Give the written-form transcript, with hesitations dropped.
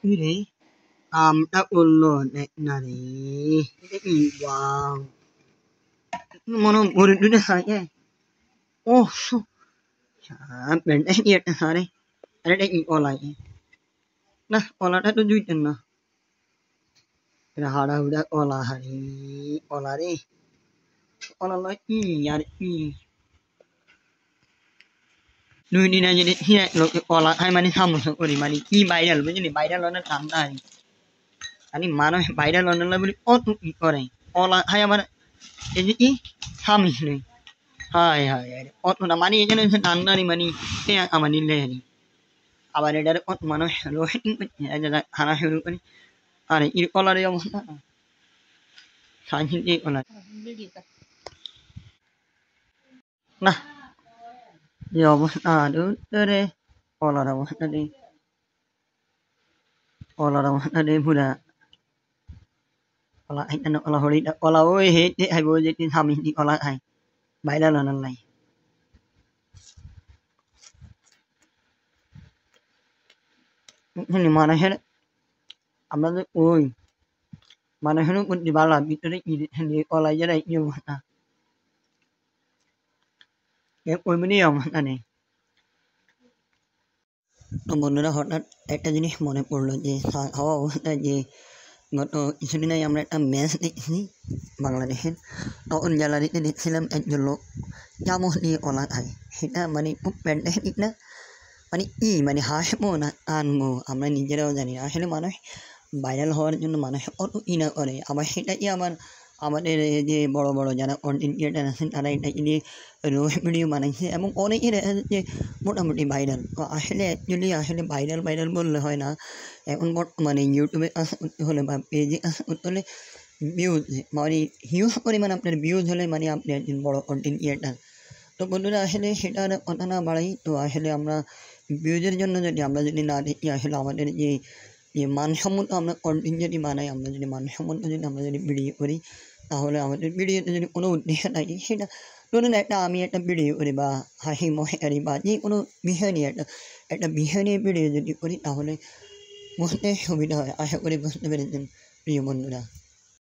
Ini tak ulun nari ini wow mana murid dulu saya oh so ben iya sare ada ini olay nah olah itu duit nah ada hara udah olah hari olah deh olah lagi yari nuôi đi này jadi hiện lo olah hai mani samu so ori mani ki viral bujini viral ona tanda ani mano viral ona la boli otu ore olah hai amar এই কি সামি নেই হায় হায় হায় অত না মানে এখানে ঠান্ডা নি মানে এ আমার নিলে নি আবার এটার অত মানুষ রোহিং খানা শুরু করি আরে এর কলারে অবস্থা সাইন্স এই কলার না এই অবস্থা রে কলার অবস্থা রে কলার অবস্থা রে পুরা কলা এই না কলা হরি কলা ওই হে হাই বই যে সামি দি কলা খাই বাইরে লন নাই ini mana hen আমরা ওই মানে হেন কোনটি বালা ভিতরে ইদি কলা যারা ইয়ে না এ ওই মানে না নেই তো বন্ধুরা হঠাৎ একটা জিনিস মনে পড়লো যে হাওয়া অবস্থা যে গত কিছুদিন আগে আমরা একটা ম্যাচ দেখছি বাংলাদেশের তখন গ্যালারিতে দেখছিলাম একজন লোক চামচ দিয়ে কলা খায় সেটা মানে খুব প্যান্টাস্টিক না মানে মানে হাসবো না আনবো আমরা নিজেরাও জানি না আসলে মানুষ ভাইরাল হওয়ার জন্য মানুষ অত না করে আবার সেটাই আবার আমাদের যে বড় বড় যারা কন্টেন্ট ক্রিয়েটার আছেন তারা এটা নিয়ে রোজ ভিডিও বানাইছে এবং অনেকেই যে মোটামুটি ভাইরাল আসলে অ্যাকচুয়ালি আসলে ভাইরাল বললে হয় না এখন বর্তমানে ইউটিউবে হলে বা পেজে হলে ভিউজ মানে হিউজ পরিমাণ আপনার ভিউজ হলে মানে আপনি একজন বড় কন্টেন্ট ক্রিয়েটার তো বন্ধুরা আসলে সেটার কথা না বাড়াই তো আসলে আমরা ভিউজের জন্য আমরা যদি না দেখি আসলে আমাদের যে মানসম্মত আমরা কন্টেন্ট যদি বানাই আমরা যদি মানসম্মত আমরা যদি ভিডিও করি তাহলে আমাদের ভিডিওতে যদি কোনো উদ্দেশ্য থাকে সেটা ধরুন আমি একটা ভিডিও করি বা হাসি মশারি বা যে কোনো বিষয় নিয়ে একটা বিষয় নিয়ে ভিডিও যদি করি তাহলে বুঝতে সুবিধা হয় আশা করি বুঝতে পেরেছেন প্রিয় বন্ধুরা।